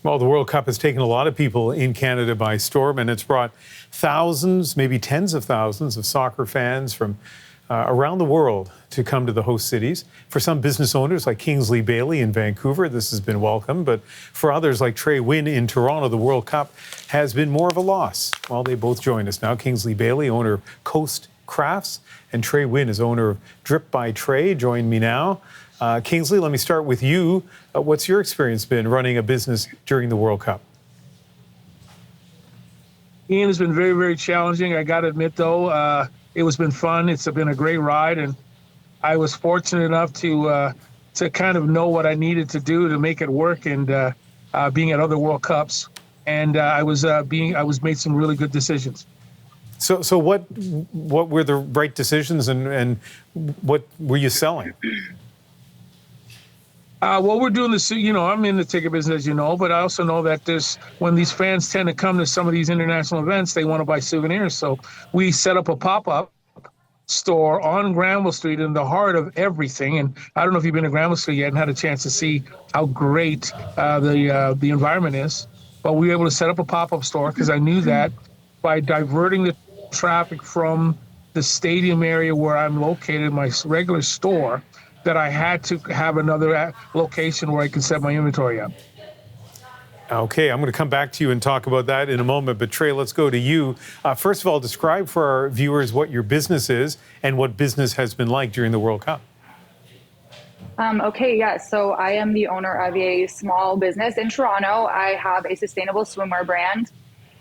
Well, the World Cup has taken a lot of people in Canada by storm, and it's brought thousands, maybe tens of thousands of soccer fans from around the world to come to the host cities. For some business owners like Kingsley Bailey in Vancouver, this has been welcome. But for others like Trey Wynn in Toronto, the World Cup has been more of a loss. Well, they both join us now. Kingsley Bailey, owner of Coast Crafts, and Trey Wynn is owner of Drip by Trey, join me now. Kingsley, let me start with you. What's your experience been running a business during the World Cup? Ian, has been very, very challenging. I got to admit, though, it has been fun. It's been a great ride, and I was fortunate enough to kind of know what I needed to do to make it work. And being at other World Cups, and I was made some really good decisions. So what were the right decisions, and what were you selling? Well, we're doing this, I'm in the ticket business, as you know, but I also know that when these fans tend to come to some of these international events, they want to buy souvenirs. So we set up a pop-up store on Granville Street in the heart of everything. And I don't know if you've been to Granville Street yet and had a chance to see how great the environment is. But we were able to set up a pop-up store because I knew that by diverting the traffic from the stadium area where I'm located, my regular store, that I had to have another location where I can set my inventory up. Okay, I'm going to come back to you and talk about that in a moment. But Trey, let's go to you. First of all, describe for our viewers what your business is and what business has been like during the World Cup. Okay, yes. So I am the owner of a small business in Toronto. I have a sustainable swimwear brand.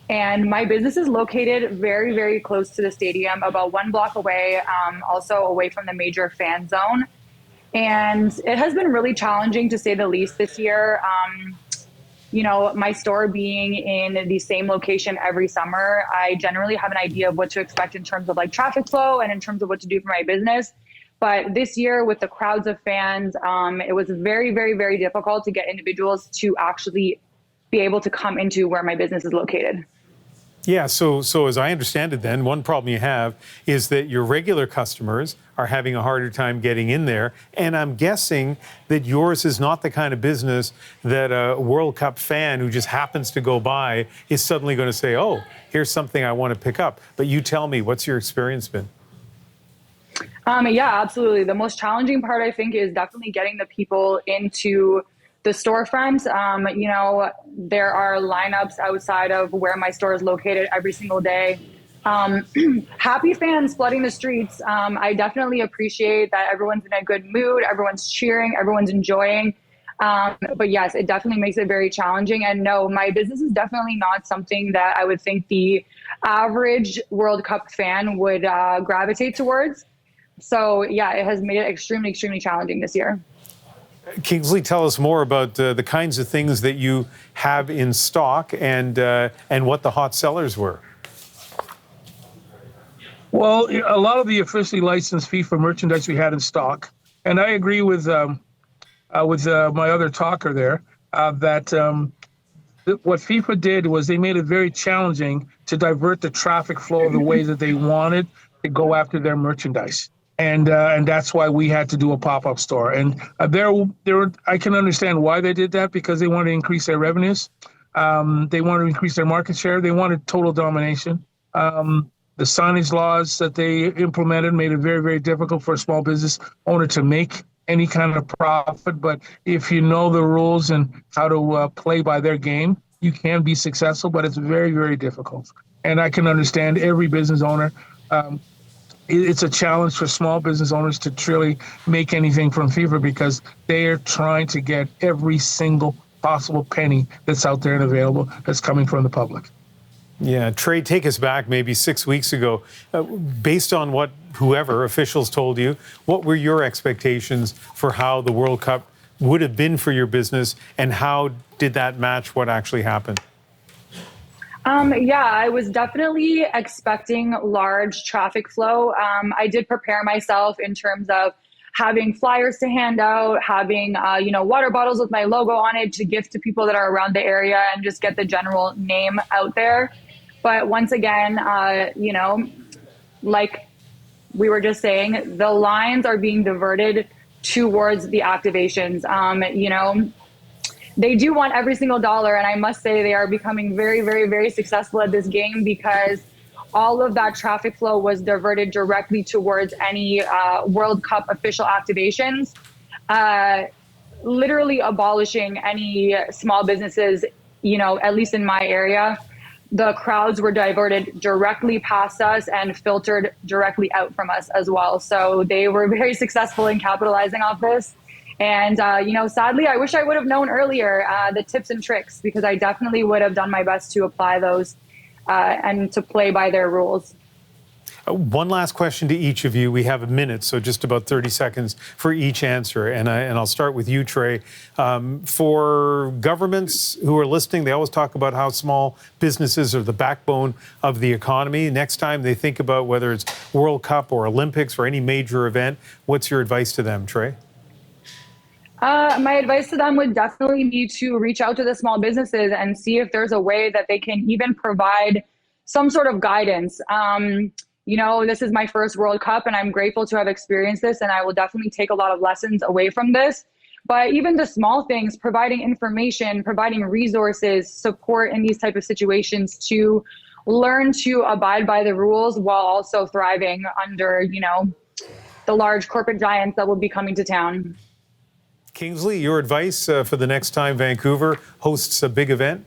And my business is located very, very close to the stadium, about 1 block away, also away from the major fan zone. And it has been really challenging, to say the least, this year. My store being in the same location every summer, I generally have an idea of what to expect in terms of like traffic flow and in terms of what to do for my business. But this year, with the crowds of fans, it was very, very, very difficult to get individuals to actually be able to come into where my business is located. Yeah, so as I understand it then, one problem you have is that your regular customers are having a harder time getting in there. And I'm guessing that yours is not the kind of business that a World Cup fan who just happens to go by is suddenly going to say, oh, here's something I want to pick up. But you tell me, what's your experience been? Yeah, absolutely. The most challenging part, I think, is definitely getting the people into the storefront. There are lineups outside of where my store is located every single day. Happy fans flooding the streets. I definitely appreciate that everyone's in a good mood, everyone's cheering, everyone's enjoying. But yes, it definitely makes it very challenging. And no, my business is definitely not something that I would think the average World Cup fan would gravitate towards. So yeah, it has made it extremely, extremely challenging this year. Kingsley, tell us more about the kinds of things that you have in stock and what the hot sellers were. Well, a lot of the officially licensed FIFA merchandise we had in stock, and I agree with my other talker there that what FIFA did was they made it very challenging to divert the traffic flow the way that they wanted to go after their merchandise. And that's why we had to do a pop-up store. And I can understand why they did that, because they wanted to increase their revenues. They wanted to increase their market share. They wanted total domination. The signage laws that they implemented made it very, very difficult for a small business owner to make any kind of profit. But if you know the rules and how to play by their game, you can be successful, but it's very, very difficult. And I can understand every business owner. It's a challenge for small business owners to truly make anything from FIFA, because they are trying to get every single possible penny that's out there and available that's coming from the public. Yeah, Trey, take us back maybe 6 weeks ago. Based on what whoever officials told you, what were your expectations for how the World Cup would have been for your business, and how did that match what actually happened? Yeah, I was definitely expecting large traffic flow. I did prepare myself in terms of having flyers to hand out, having, water bottles with my logo on it to gift to people that are around the area, and just get the general name out there. But once again, like we were just saying, the lines are being diverted towards the activations. they do want every single dollar. And I must say they are becoming very, very, very successful at this game, because all of that traffic flow was diverted directly towards any World Cup official activations, literally abolishing any small businesses, at least in my area. The crowds were diverted directly past us and filtered directly out from us as well. So they were very successful in capitalizing off this. And, sadly, I wish I would have known earlier the tips and tricks, because I definitely would have done my best to apply those and to play by their rules. One last question to each of you. We have a minute, so just about 30 seconds for each answer. And I'll start with you, Trey. For governments who are listening, they always talk about how small businesses are the backbone of the economy. Next time they think about whether it's World Cup or Olympics or any major event, what's your advice to them, Trey? My advice to them would definitely be to reach out to the small businesses and see if there's a way that they can even provide some sort of guidance. This is my first World Cup, and I'm grateful to have experienced this, and I will definitely take a lot of lessons away from this. But even the small things, providing information, providing resources, support in these type of situations to learn to abide by the rules while also thriving under, the large corporate giants that will be coming to town. Kingsley, your advice for the next time Vancouver hosts a big event?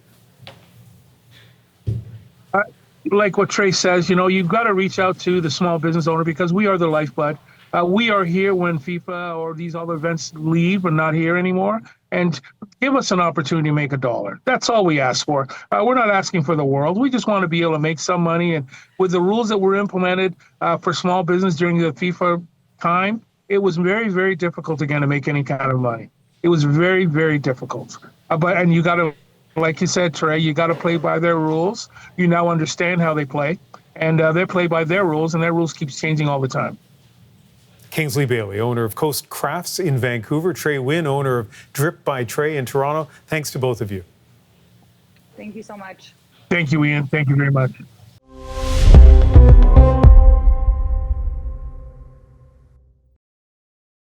Like what Trey says, you've got to reach out to the small business owner, because we are the lifeblood. We are here when FIFA or these other events leave and not here anymore. And give us an opportunity to make $1. That's all we ask for. We're not asking for the world. We just want to be able to make some money. And with the rules that were implemented for small business during the FIFA time, it was very, very difficult again to make any kind of money. It was very, very difficult. And you got to, like you said, Trey, you got to play by their rules. You now understand how they play, and they play by their rules, and their rules keeps changing all the time. Kingsley Bailey, owner of Coast Crafts in Vancouver. Trey Wynn, owner of Drip by Trey in Toronto. Thanks to both of you. Thank you so much. Thank you, Ian. Thank you very much.